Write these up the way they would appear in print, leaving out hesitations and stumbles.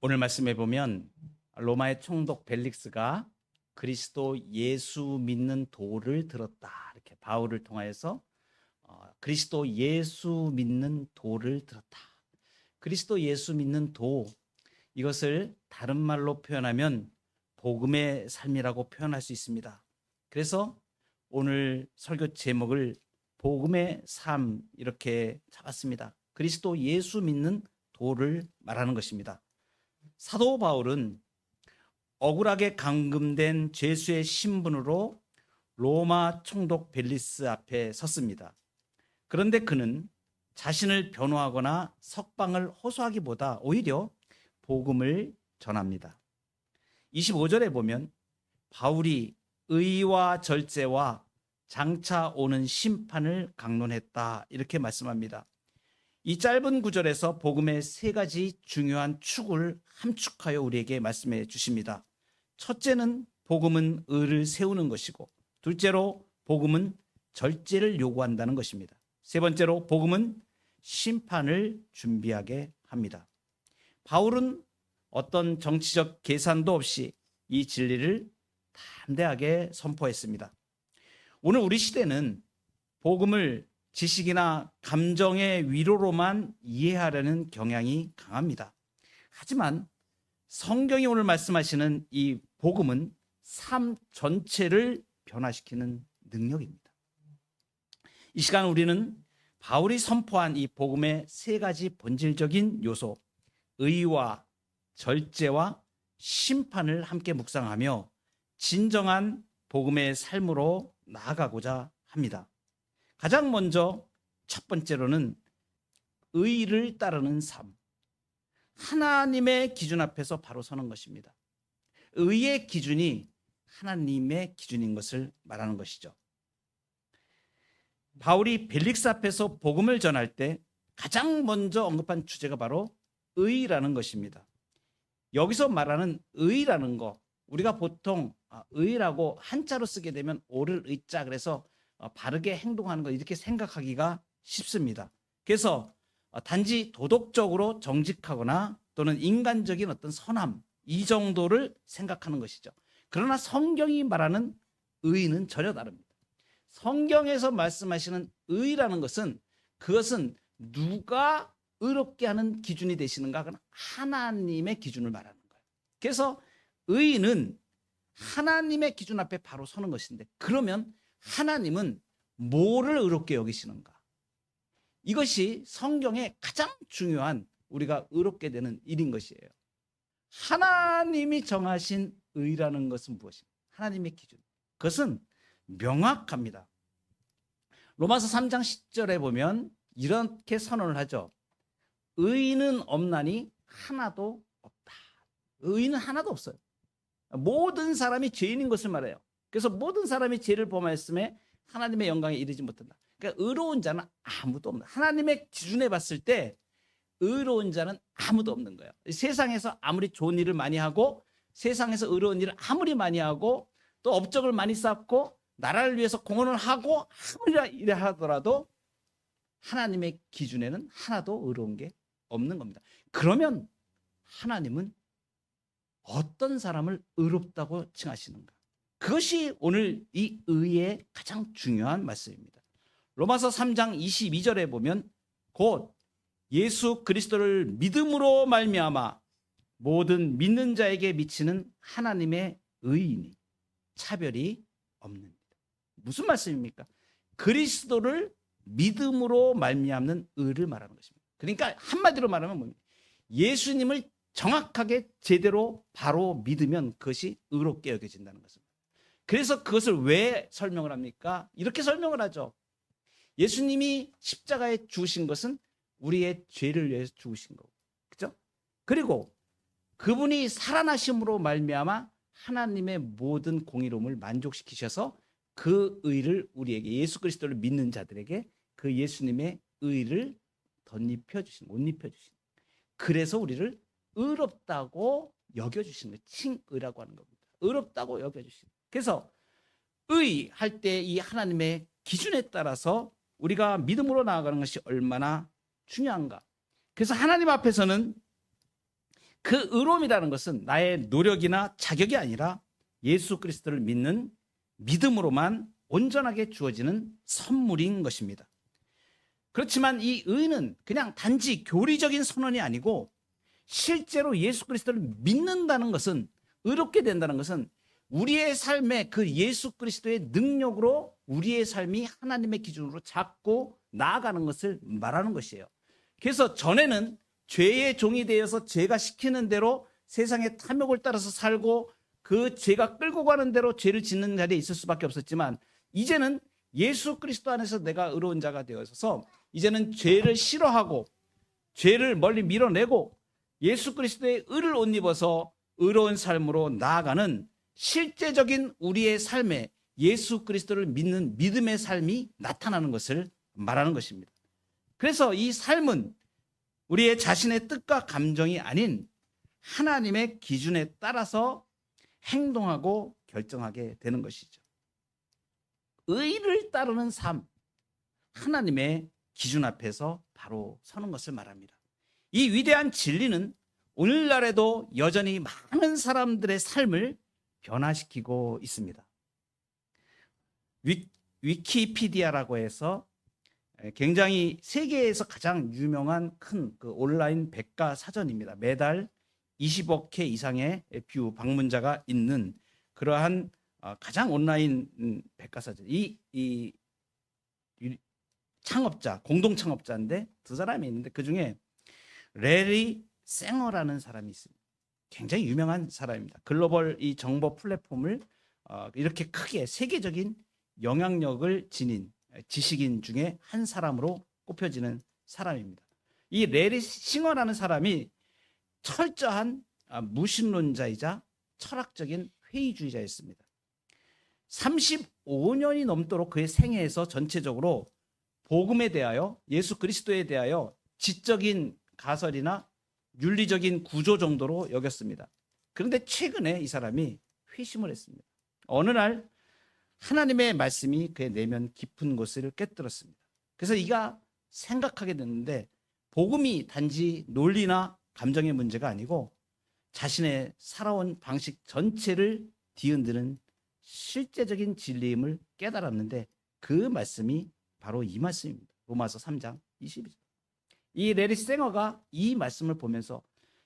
오늘 말씀해 보면 로마의 총독 벨릭스가 그리스도 예수 믿는 도를 들었다. 이렇게 바울을 통하여서 그리스도 예수 믿는 도를 들었다. 그리스도 예수 믿는 도, 이것을 다른 말로 표현하면 복음의 삶이라고 표현할 수 있습니다. 그래서 오늘 설교 제목을 복음의 삶 이렇게 잡았습니다. 그리스도 예수 믿는 도를 말하는 것입니다. 사도 바울은 억울하게 감금된 죄수의 신분으로 로마 총독 벨리스 앞에 섰습니다. 그런데 그는 자신을 변호하거나 석방을 호소하기보다 오히려 복음을 전합니다. 25절에 보면 바울이 의와 절제와 장차 오는 심판을 강론했다 이렇게 말씀합니다. 이 짧은 구절에서 복음의 세 가지 중요한 축을 함축하여 우리에게 말씀해 주십니다. 첫째는 복음은 의를 세우는 것이고, 둘째로 복음은 절제를 요구한다는 것입니다. 세 번째로 복음은 심판을 준비하게 합니다. 바울은 어떤 정치적 계산도 없이 이 진리를 담대하게 선포했습니다. 오늘 우리 시대는 복음을 지식이나 감정의 위로로만 이해하려는 경향이 강합니다. 하지만 성경이 오늘 말씀하시는 이 복음은 삶 전체를 변화시키는 능력입니다. 이 시간 우리는 바울이 선포한 이 복음의 세 가지 본질적인 요소, 의와 절제와 심판을 함께 묵상하며 진정한 복음의 삶으로 나아가고자 합니다. 가장 먼저 첫 번째로는 의를 따르는 삶, 하나님의 기준 앞에서 바로 서는 것입니다. 의의 기준이 하나님의 기준인 것을 말하는 것이죠. 바울이 벨릭스 앞에서 복음을 전할 때 가장 먼저 언급한 주제가 바로 의라는 것입니다. 여기서 말하는 의라는 거, 우리가 보통 의라고 한자로 쓰게 되면 옳을 의자, 그래서 바르게 행동하는 것 이렇게 생각하기가 쉽습니다. 그래서 단지 도덕적으로 정직하거나 또는 인간적인 어떤 선함, 이 정도를 생각하는 것이죠. 그러나 성경이 말하는 의는 전혀 다릅니다. 성경에서 말씀하시는 의라는 것은, 그것은 누가 의롭게 하는 기준이 되시는가? 그건 하나님의 기준을 말하는 거예요. 그래서 의는 하나님의 기준 앞에 바로 서는 것인데, 그러면 하나님은 뭐를 의롭게 여기시는가? 이것이 성경의 가장 중요한 우리가 의롭게 되는 일인 것이에요. 하나님이 정하신 의라는 것은 무엇입니까? 하나님의 기준. 그것은 명확합니다. 로마서 3장 10절에 보면 이렇게 선언을 하죠. 의는 없나니 하나도 없다. 의는 하나도 없어요. 모든 사람이 죄인인 것을 말해요. 그래서 모든 사람이 죄를 범하였음에 하나님의 영광에 이르지 못한다. 그러니까 의로운 자는 아무도 없는, 하나님의 기준에 봤을 때 의로운 자는 아무도 없는 거예요. 세상에서 아무리 좋은 일을 많이 하고, 세상에서 의로운 일을 아무리 많이 하고, 또 업적을 많이 쌓고 나라를 위해서 공헌을 하고 아무리 일을 하더라도 하나님의 기준에는 하나도 의로운 게 없는 겁니다. 그러면 하나님은 어떤 사람을 의롭다고 칭하시는가? 그것이 오늘 이 의의 가장 중요한 말씀입니다. 로마서 3장 22절에 보면 곧 예수 그리스도를 믿음으로 말미암아 모든 믿는 자에게 미치는 하나님의 의이니 차별이 없느니라. 무슨 말씀입니까? 그리스도를 믿음으로 말미암는 의를 말하는 것입니다. 그러니까 한마디로 말하면 뭡니까? 예수님을 정확하게 제대로 바로 믿으면 그것이 의롭게 여겨진다는 것입니다. 그래서 그것을 왜 설명을 합니까? 이렇게 설명을 하죠. 예수님이 십자가에 죽으신 것은 우리의 죄를 위해서 죽으신 거고, 그렇죠? 그리고 그분이 살아나심으로 말미암아 하나님의 모든 공의로움을 만족시키셔서 그 의를 우리에게, 예수 그리스도를 믿는 자들에게 그 예수님의 의를 덧입혀 주신, 옷 입혀 주신. 그래서 우리를 의롭다고 여겨 주신 거예요. 칭의라고 하는 겁니다. 의롭다고 여겨 주신. 그래서 의 할 때 이 하나님의 기준에 따라서 우리가 믿음으로 나아가는 것이 얼마나 중요한가. 그래서 하나님 앞에서는 그 의로움이라는 것은 나의 노력이나 자격이 아니라 예수 그리스도를 믿는 믿음으로만 온전하게 주어지는 선물인 것입니다. 그렇지만 이 의는 그냥 단지 교리적인 선언이 아니고 실제로 예수 그리스도를 믿는다는 것은, 의롭게 된다는 것은 우리의 삶에 그 예수 그리스도의 능력으로 우리의 삶이 하나님의 기준으로 잡고 나아가는 것을 말하는 것이에요. 그래서 전에는 죄의 종이 되어서 죄가 시키는 대로 세상의 탐욕을 따라서 살고 그 죄가 끌고 가는 대로 죄를 짓는 자리에 있을 수밖에 없었지만, 이제는 예수 그리스도 안에서 내가 의로운 자가 되어서 이제는 죄를 싫어하고 죄를 멀리 밀어내고 예수 그리스도의 의를 옷 입어서 의로운 삶으로 나아가는 실제적인 우리의 삶에 예수 그리스도를 믿는 믿음의 삶이 나타나는 것을 말하는 것입니다. 그래서 이 삶은 우리의 자신의 뜻과 감정이 아닌 하나님의 기준에 따라서 행동하고 결정하게 되는 것이죠. 의를 따르는 삶, 하나님의 기준 앞에서 바로 서는 것을 말합니다. 이 위대한 진리는 오늘날에도 여전히 많은 사람들의 삶을 변화시키고 있습니다. 위키피디아라고 해서 굉장히 세계에서 가장 유명한 큰 그 온라인 백과 사전입니다. 매달 20억 회 이상의 뷰 방문자가 있는 그러한 가장 온라인 백과사전. 이 창업자, 공동 창업자인데 두 사람이 있는데 그 중에 레리 쌩어라는 사람이 있습니다. 굉장히 유명한 사람입니다. 글로벌 이 정보 플랫폼을 이렇게 크게 세계적인 영향력을 지닌 지식인 중에 한 사람으로 꼽혀지는 사람입니다. 이 레리 싱어라는 사람이 철저한 무신론자이자 철학적인 회의주의자였습니다. 35년이 넘도록 그의 생애에서 전체적으로 복음에 대하여, 예수 그리스도에 대하여 지적인 가설이나 윤리적인 구조 정도로 여겼습니다. 그런데 최근에 이 사람이 회심을 했습니다. 어느 날 하나님의 말씀이 그의 내면 깊은 곳을 깨뜨렸습니다. 그래서 이가 생각하게 됐는데, 복음이 단지 논리나 감정의 문제가 아니고 자신의 살아온 방식 전체를 뒤흔드는 실제적인 진리임을 깨달았는데, 그 말씀이 바로 이 말씀입니다. 로마서 3장 22절. 이 레리 쌩어가 이 말씀을 보면서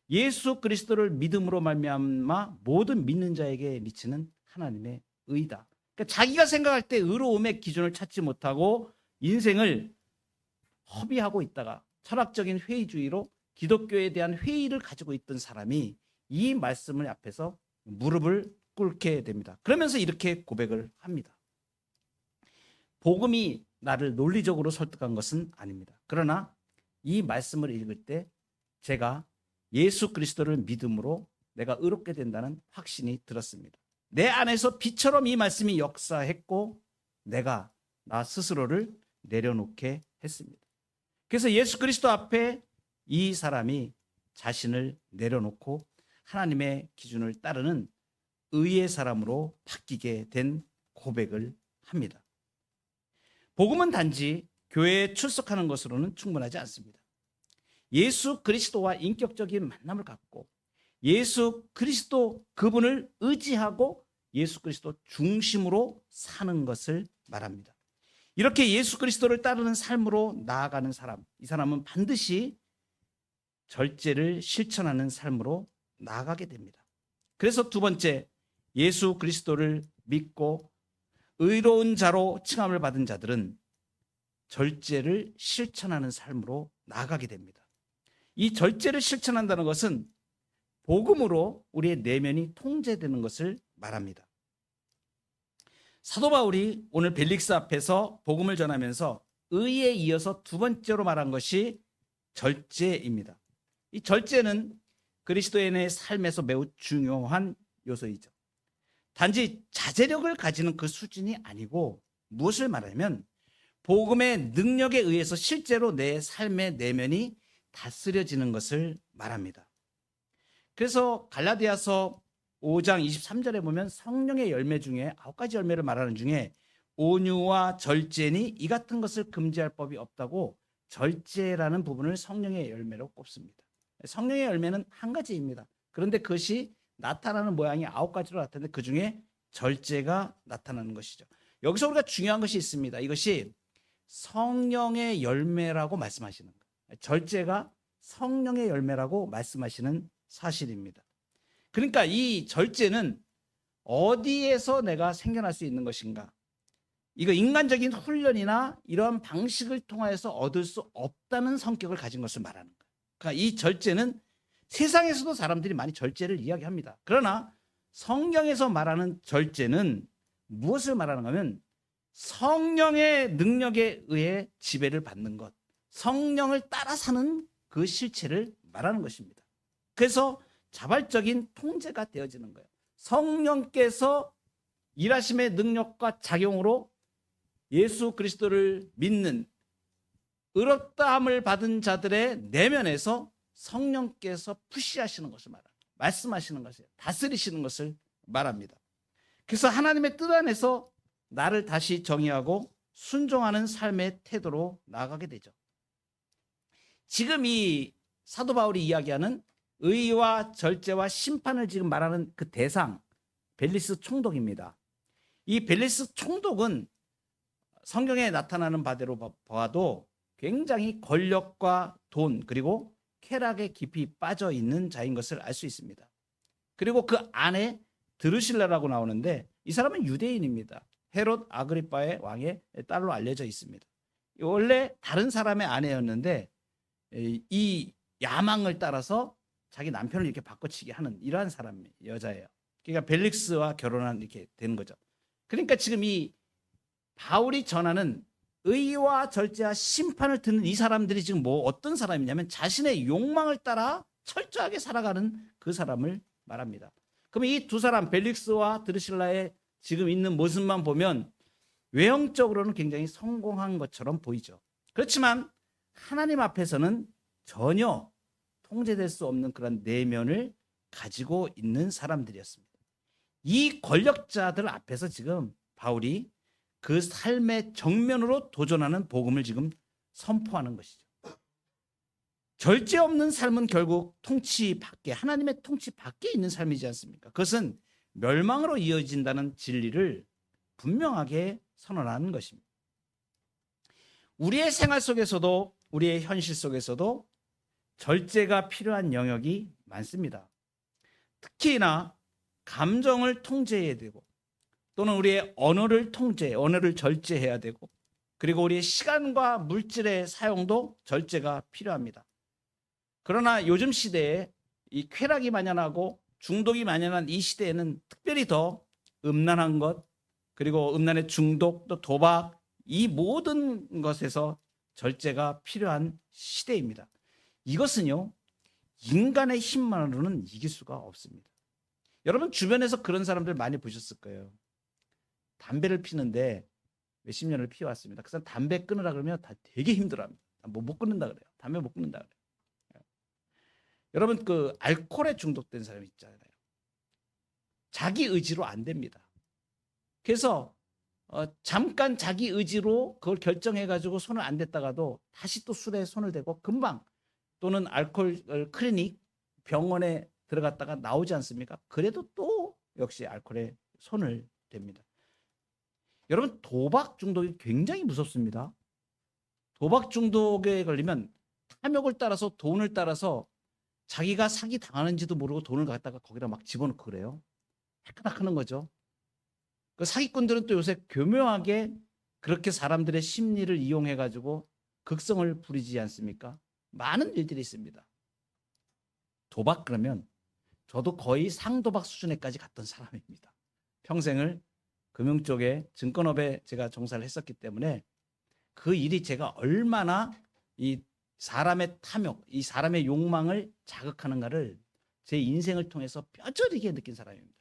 예수 그리스도를 믿음으로 말미암아 모든 믿는 자에게 미치는 하나님의 의다. 그러니까 자기가 생각할 때 의로움의 기준을 찾지 못하고 인생을 허비하고 있다가 철학적인 회의주의로 기독교에 대한 회의를 가지고 있던 사람이 이 말씀을 앞에서 무릎을 꿇게 됩니다. 그러면서 이렇게 고백을 합니다. 복음이 나를 논리적으로 설득한 것은 아닙니다. 그러나 이 말씀을 읽을 때 제가 예수 그리스도를 믿음으로 내가 의롭게 된다는 확신이 들었습니다. 내 안에서 빛처럼 이 말씀이 역사했고 내가 나 스스로를 내려놓게 했습니다. 그래서 예수 그리스도 앞에 이 사람이 자신을 내려놓고 하나님의 기준을 따르는 의의 사람으로 바뀌게 된 고백을 합니다. 복음은 단지 교회에 출석하는 것으로는 충분하지 않습니다. 예수 그리스도와 인격적인 만남을 갖고 예수 그리스도 그분을 의지하고 예수 그리스도 중심으로 사는 것을 말합니다. 이렇게 예수 그리스도를 따르는 삶으로 나아가는 사람, 이 사람은 반드시 절제를 실천하는 삶으로 나아가게 됩니다. 그래서 두 번째, 예수 그리스도를 믿고 의로운 자로 칭함을 받은 자들은 절제를 실천하는 삶으로 나아가게 됩니다. 이 절제를 실천한다는 것은 복음으로 우리의 내면이 통제되는 것을 말합니다. 사도 바울이 오늘 벨릭스 앞에서 복음을 전하면서 의에 이어서 두 번째로 말한 것이 절제입니다. 이 절제는 그리스도인의 삶에서 매우 중요한 요소이죠. 단지 자제력을 가지는 그 수준이 아니고 무엇을 말하냐면 복음의 능력에 의해서 실제로 내 삶의 내면이 다스려지는 것을 말합니다. 그래서 갈라디아서 5장 23절에 보면 성령의 열매 중에 9가지 열매를 말하는 중에 온유와 절제니 이 같은 것을 금지할 법이 없다고 절제라는 부분을 성령의 열매로 꼽습니다. 성령의 열매는 한 가지입니다. 그런데 그것이 나타나는 모양이 9가지로 나타나는데 그중에 절제가 나타나는 것이죠. 여기서 우리가 중요한 것이 있습니다. 이것이 성령의 열매라고 말씀하시는 거예요. 절제가 성령의 열매라고 말씀하시는 사실입니다. 그러니까 이 절제는 어디에서 내가 생겨날 수 있는 것인가? 이거 인간적인 훈련이나 이러한 방식을 통하여서 얻을 수 없다는 성격을 가진 것을 말하는 거예요. 그러니까 이 절제는 세상에서도 사람들이 많이 절제를 이야기합니다. 그러나 성경에서 말하는 절제는 무엇을 말하는가 하면 성령의 능력에 의해 지배를 받는 것, 성령을 따라 사는 그 실체를 말하는 것입니다. 그래서 자발적인 통제가 되어지는 거예요. 성령께서 일하심의 능력과 작용으로 예수 그리스도를 믿는 의롭다함을 받은 자들의 내면에서 성령께서 푸시하시는 것을 말합니다. 말씀하시는 것을, 다스리시는 것을 말합니다. 그래서 하나님의 뜻 안에서 나를 다시 정의하고 순종하는 삶의 태도로 나아가게 되죠. 지금 이 사도 바울이 이야기하는 의와 절제와 심판을 지금 말하는 그 대상, 벨리스 총독입니다. 이 벨리스 총독은 성경에 나타나는 바대로 봐도 굉장히 권력과 돈 그리고 쾌락에 깊이 빠져 있는 자인 것을 알 수 있습니다. 그리고 그 안에 드루실라라고 나오는데 이 사람은 유대인입니다. 헤롯 아그리빠의 왕의 딸로 알려져 있습니다. 원래 다른 사람의 아내였는데 이 야망을 따라서 자기 남편을 이렇게 바꿔치기 하는 이러한 사람, 여자예요. 그러니까 벨릭스와 결혼한 이렇게 되는 거죠. 그러니까 지금 이 바울이 전하는 의와 절제와 심판을 듣는 이 사람들이 지금 뭐 어떤 사람이냐면 자신의 욕망을 따라 철저하게 살아가는 그 사람을 말합니다. 그럼 이 두 사람 벨릭스와 드르실라의 지금 있는 모습만 보면 외형적으로는 굉장히 성공한 것처럼 보이죠. 그렇지만 하나님 앞에서는 전혀 통제될 수 없는 그런 내면을 가지고 있는 사람들이었습니다. 이 권력자들 앞에서 지금 바울이 그 삶의 정면으로 도전하는 복음을 지금 선포하는 것이죠. 절제 없는 삶은 결국 통치 밖에, 하나님의 통치 밖에 있는 삶이지 않습니까? 그것은 멸망으로 이어진다는 진리를 분명하게 선언하는 것입니다. 우리의 생활 속에서도, 우리의 현실 속에서도 절제가 필요한 영역이 많습니다. 특히나 감정을 통제해야 되고, 또는 우리의 언어를 절제해야 되고, 그리고 우리의 시간과 물질의 사용도 절제가 필요합니다. 그러나 요즘 시대에 이 쾌락이 만연하고 중독이 만연한 이 시대에는 특별히 더 음란한 것, 그리고 음란의 중독, 또 도박, 이 모든 것에서 절제가 필요한 시대입니다. 이것은요, 인간의 힘만으로는 이길 수가 없습니다. 여러분 주변에서 그런 사람들 많이 보셨을 거예요. 담배를 피는데 몇십 년을 피워왔습니다. 그 사람 담배 끊으라 그러면 다 되게 힘들어합니다. 못 끊는다 그래요. 담배 못 끊는다 그래요. 여러분 그 알코올에 중독된 사람이 있잖아요. 자기 의지로 안 됩니다. 그래서 잠깐 자기 의지로 그걸 결정해가지고 손을 안 댔다가도 다시 또 술에 손을 대고 금방, 또는 알코올 클리닉 병원에 들어갔다가 나오지 않습니까? 그래도 또 역시 알코올에 손을 댑니다. 여러분 도박 중독이 굉장히 무섭습니다. 도박 중독에 걸리면 탐욕을 따라서, 돈을 따라서 자기가 사기 당하는지도 모르고 돈을 갖다가 거기다 막 집어넣고 그래요. 헷가닥 하는 거죠. 그 사기꾼들은 또 요새 교묘하게 그렇게 사람들의 심리를 이용해 가지고 극성을 부리지 않습니까? 많은 일들이 있습니다. 도박 그러면 저도 거의 상도박 수준에까지 갔던 사람입니다. 평생을 금융 쪽에, 증권업에 제가 종사를 했었기 때문에 그 일이 제가 얼마나 이 사람의 탐욕, 이 사람의 욕망을 자극하는가를 제 인생을 통해서 뼈저리게 느낀 사람입니다.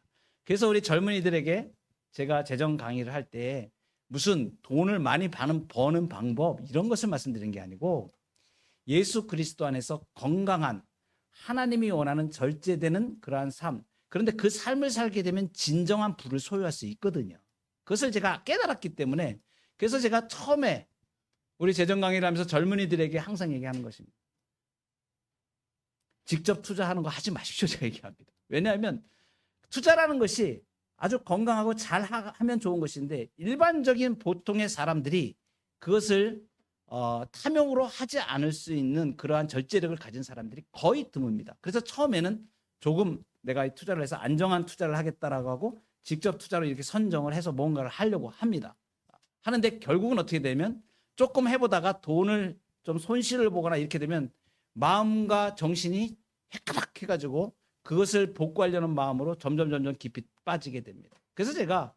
그래서 우리 젊은이들에게 제가 재정 강의를 할 때 무슨 돈을 많이 버는 방법 이런 것을 말씀드린 게 아니고, 예수 그리스도 안에서 건강한, 하나님이 원하는 절제되는 그러한 삶, 그런데 그 삶을 살게 되면 진정한 부를 소유할 수 있거든요. 그것을 제가 깨달았기 때문에, 그래서 제가 처음에 우리 재정 강의를 하면서 젊은이들에게 항상 얘기하는 것입니다. 직접 투자하는 거 하지 마십시오. 제가 얘기합니다. 왜냐하면 투자라는 것이 아주 건강하고 잘 하면 좋은 것인데 일반적인 보통의 사람들이 그것을 탐욕으로 하지 않을 수 있는 그러한 절제력을 가진 사람들이 거의 드뭅니다. 그래서 처음에는 조금 내가 투자를 해서 안정한 투자를 하겠다라고 하고 직접 투자로 이렇게 선정을 해서 뭔가를 하려고 합니다. 하는데 결국은 어떻게 되면 조금 해보다가 돈을 좀 손실을 보거나 이렇게 되면 마음과 정신이 해가닥해가지고 그것을 복구하려는 마음으로 점점 깊이 빠지게 됩니다. 그래서 제가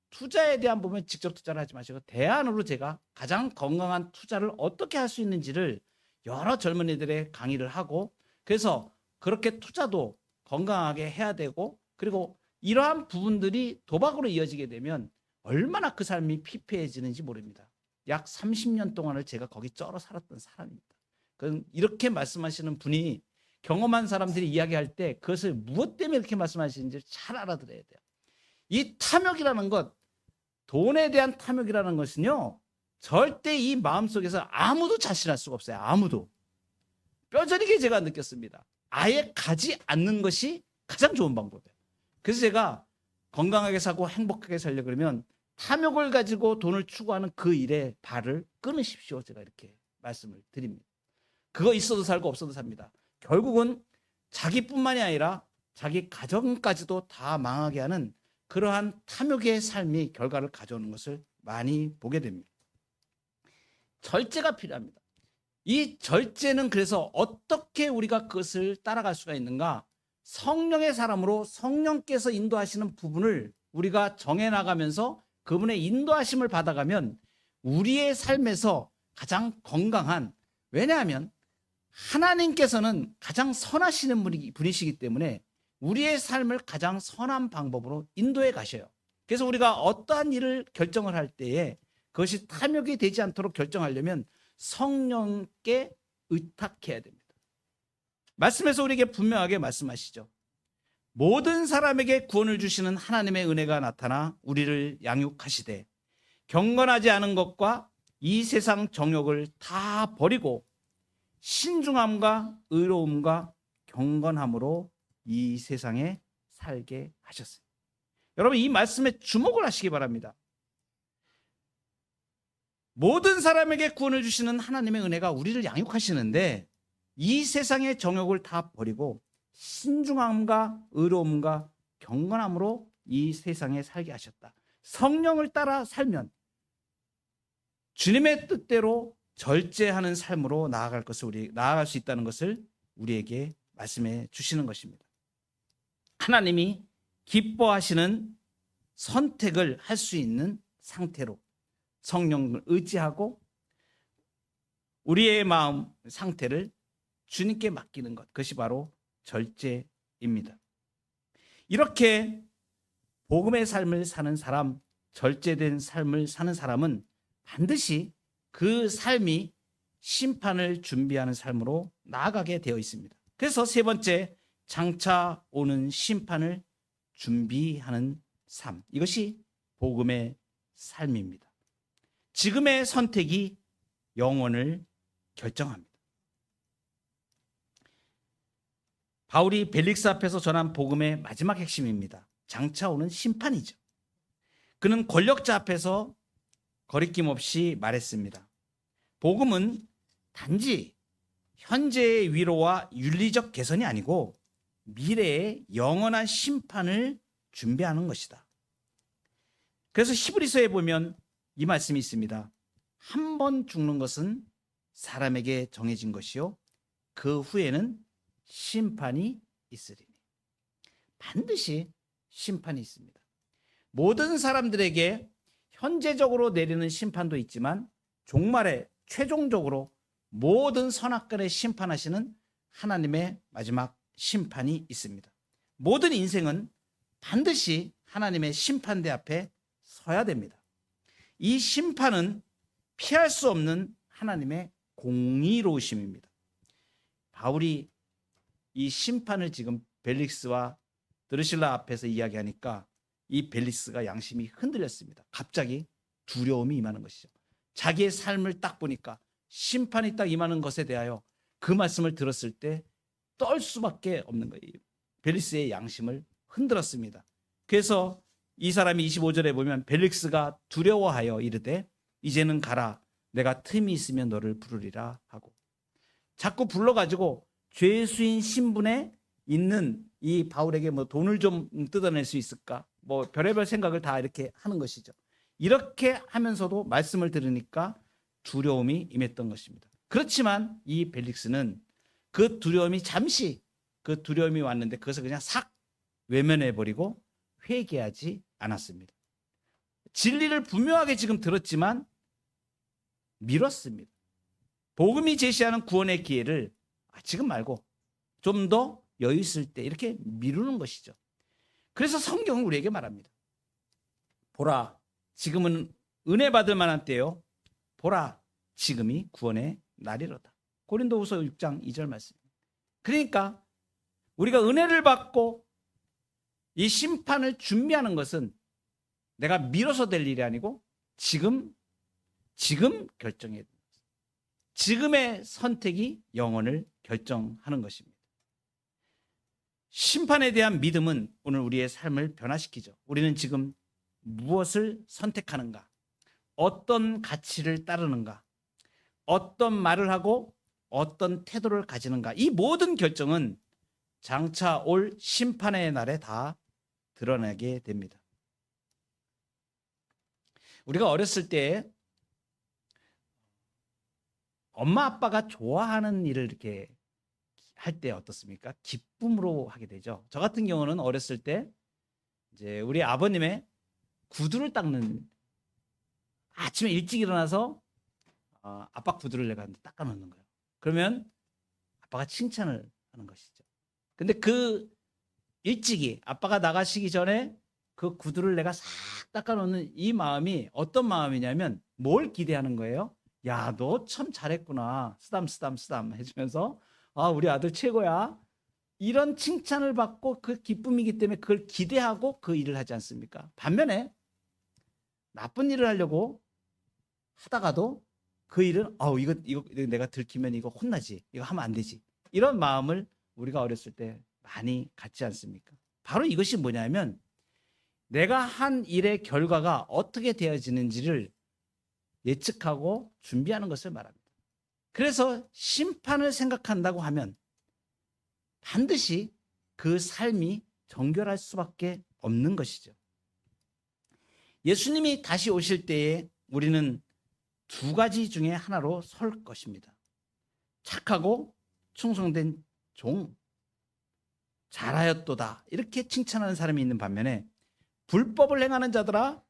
투자에 대한 부분 직접 투자를 하지 마시고 대안으로 제가 가장 건강한 투자를 어떻게 할 수 있는지를 여러 젊은이들의 강의를 하고 그래서 그렇게 투자도 건강하게 해야 되고 그리고 이러한 부분들이 도박으로 이어지게 되면 얼마나 그 삶이 피폐해지는지 모릅니다. 약 30년 동안을 제가 거기 쩔어 살았던 사람입니다. 이렇게 말씀하시는 분이 경험한 사람들이 이야기할 때 그것을 무엇 때문에 이렇게 말씀하시는지 잘 알아들어야 돼요. 이 탐욕이라는 것, 돈에 대한 탐욕이라는 것은요, 절대 이 마음속에서 아무도 자신할 수가 없어요. 아무도. 뼈저리게 제가 느꼈습니다. 아예 가지 않는 것이 가장 좋은 방법이에요. 그래서 제가 건강하게 사고 행복하게 살려고 그러면 탐욕을 가지고 돈을 추구하는 그 일에 발을 끊으십시오. 제가 이렇게 말씀을 드립니다. 그거 있어도 살고 없어도 삽니다. 결국은 자기뿐만이 아니라 자기 가정까지도 다 망하게 하는 그러한 탐욕의 삶이 결과를 가져오는 것을 많이 보게 됩니다. 절제가 필요합니다. 이 절제는 그래서 어떻게 우리가 그것을 따라갈 수가 있는가? 성령의 사람으로 성령께서 인도하시는 부분을 우리가 정해나가면서 그분의 인도하심을 받아가면 우리의 삶에서 가장 건강한, 왜냐하면 하나님께서는 가장 선하시는 분이시기 때문에 우리의 삶을 가장 선한 방법으로 인도해 가셔요. 그래서 우리가 어떠한 일을 결정을 할 때에 그것이 탐욕이 되지 않도록 결정하려면 성령께 의탁해야 됩니다. 말씀에서 우리에게 분명하게 말씀하시죠. 모든 사람에게 구원을 주시는 하나님의 은혜가 나타나 우리를 양육하시되 경건하지 않은 것과 이 세상 정욕을 다 버리고 신중함과 의로움과 경건함으로 이 세상에 살게 하셨어요. 여러분 이 말씀에 주목을 하시기 바랍니다. 모든 사람에게 구원을 주시는 하나님의 은혜가 우리를 양육하시는데 이 세상의 정욕을 다 버리고 신중함과 의로움과 경건함으로 이 세상에 살게 하셨다. 성령을 따라 살면 주님의 뜻대로 절제하는 삶으로 나아갈 수 있다는 것을 우리에게 말씀해 주시는 것입니다. 하나님이 기뻐하시는 선택을 할 수 있는 상태로 성령을 의지하고 우리의 마음 상태를 주님께 맡기는 것, 그것이 바로 절제입니다. 이렇게 복음의 삶을 사는 사람, 절제된 삶을 사는 사람은 반드시 그 삶이 심판을 준비하는 삶으로 나아가게 되어 있습니다. 그래서 세 번째, 장차 오는 심판을 준비하는 삶. 이것이 복음의 삶입니다. 지금의 선택이 영혼을 결정합니다. 바울이 벨릭스 앞에서 전한 복음의 마지막 핵심입니다. 장차 오는 심판이죠. 그는 권력자 앞에서 거리낌 없이 말했습니다. 복음은 단지 현재의 위로와 윤리적 개선이 아니고 미래의 영원한 심판을 준비하는 것이다. 그래서 히브리서에 보면 이 말씀이 있습니다. 한 번 죽는 것은 사람에게 정해진 것이요 그 후에는 심판이 있으리니. 반드시 심판이 있습니다. 모든 사람들에게 현재적으로 내리는 심판도 있지만 종말에 최종적으로 모든 선악간에 심판하시는 하나님의 마지막 심판이 있습니다. 모든 인생은 반드시 하나님의 심판대 앞에 서야 됩니다. 이 심판은 피할 수 없는 하나님의 공의로우심입니다. 바울이 이 심판을 지금 벨릭스와 드르실라 앞에서 이야기하니까 이 벨릭스가 양심이 흔들렸습니다. 갑자기 두려움이 임하는 것이죠. 자기의 삶을 딱 보니까 심판이 딱 임하는 것에 대하여 그 말씀을 들었을 때 떨 수밖에 없는 거예요. 벨릭스의 양심을 흔들었습니다. 그래서 이 사람이 25절에 보면 벨릭스가 두려워하여 이르되 이제는 가라. 내가 틈이 있으면 너를 부르리라 하고 자꾸 불러가지고 죄수인 신분에 있는 이 바울에게 뭐 돈을 좀 뜯어낼 수 있을까? 뭐 별의별 생각을 다 이렇게 하는 것이죠. 이렇게 하면서도 말씀을 들으니까 두려움이 임했던 것입니다. 그렇지만 이 벨릭스는 그 두려움이 잠시 그 두려움이 왔는데 그것을 그냥 싹 외면해버리고 회개하지 않았습니다. 진리를 분명하게 지금 들었지만 미뤘습니다. 복음이 제시하는 구원의 기회를 지금 말고 좀 더 여유 있을 때 이렇게 미루는 것이죠. 그래서 성경은 우리에게 말합니다. 보라, 지금은 은혜 받을 만한 때요. 보라, 지금이 구원의 날이로다. 고린도후서 6장 2절 말씀. 그러니까 우리가 은혜를 받고 이 심판을 준비하는 것은 내가 미뤄서 될 일이 아니고 지금 결정해야 됩니다. 지금의 선택이 영혼을 결정하는 것입니다. 심판에 대한 믿음은 오늘 우리의 삶을 변화시키죠. 우리는 지금 무엇을 선택하는가? 어떤 가치를 따르는가? 어떤 말을 하고 어떤 태도를 가지는가? 이 모든 결정은 장차 올 심판의 날에 다 드러나게 됩니다. 우리가 어렸을 때 엄마 아빠가 좋아하는 일을 이렇게 할 때 어떻습니까? 기쁨으로 하게 되죠. 저 같은 경우는 어렸을 때 이제 우리 아버님의 구두를 닦는 아침에 일찍 일어나서 아빠 구두를 내가 닦아 놓는 거예요. 그러면 아빠가 칭찬을 하는 것이죠. 근데 그 일찍이 아빠가 나가시기 전에 그 구두를 내가 싹 닦아 놓는 이 마음이 어떤 마음이냐면 뭘 기대하는 거예요? 야, 너 참 잘했구나. 쓰담 해주면서 우리 아들 최고야. 이런 칭찬을 받고 그 기쁨이기 때문에 그걸 기대하고 그 일을 하지 않습니까? 반면에 나쁜 일을 하려고 하다가도 그 일은 이거 내가 들키면 이거 혼나지. 이거 하면 안 되지. 이런 마음을 우리가 어렸을 때 많이 갖지 않습니까? 바로 이것이 뭐냐면 내가 한 일의 결과가 어떻게 되어지는지를 예측하고 준비하는 것을 말합니다. 그래서 심판을 생각한다고 하면 반드시 그 삶이 정결할 수밖에 없는 것이죠. 예수님이 다시 오실 때에 우리는 두 가지 중에 하나로 설 것입니다. 착하고 충성된 종, 잘하였도다 이렇게 칭찬하는 사람이 있는 반면에 불법을 행하는 자들아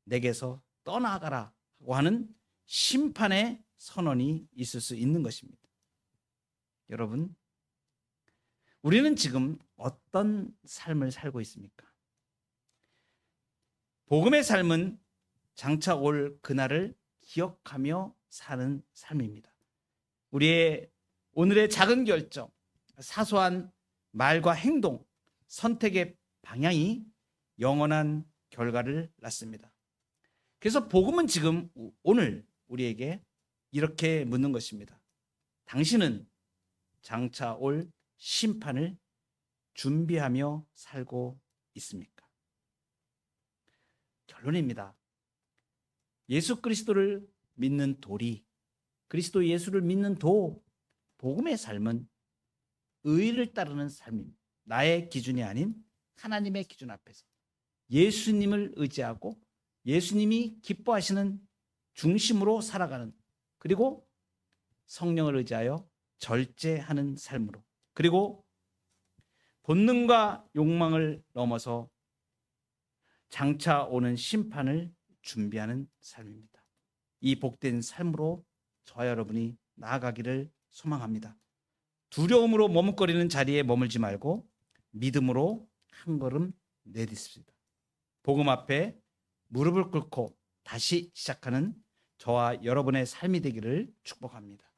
내게서 떠나가라 하고 하는 심판의 선언이 있을 수 있는 것입니다. 여러분, 우리는 지금 어떤 삶을 살고 있습니까? 복음의 삶은 장차 올 그날을 기억하며 사는 삶입니다. 우리의 오늘의 작은 결정, 사소한 말과 행동, 선택의 방향이 영원한 결과를 낳습니다. 그래서 복음은 지금 오늘 우리에게 이렇게 묻는 것입니다. 당신은 장차 올 심판을 준비하며 살고 있습니까? 결론입니다. 예수 그리스도를 믿는 도리, 그리스도 예수를 믿는 복음의 삶은 의를 따르는 삶입니다. 나의 기준이 아닌 하나님의 기준 앞에서 예수님을 의지하고 예수님이 기뻐하시는 중심으로 살아가는, 그리고 성령을 의지하여 절제하는 삶으로, 그리고 본능과 욕망을 넘어서 장차 오는 심판을 준비하는 삶입니다. 이 복된 삶으로 저와 여러분이 나아가기를 소망합니다. 두려움으로 머뭇거리는 자리에 머물지 말고 믿음으로 한 걸음 내딛습니다. 복음 앞에 무릎을 꿇고 다시 시작하는 저와 여러분의 삶이 되기를 축복합니다.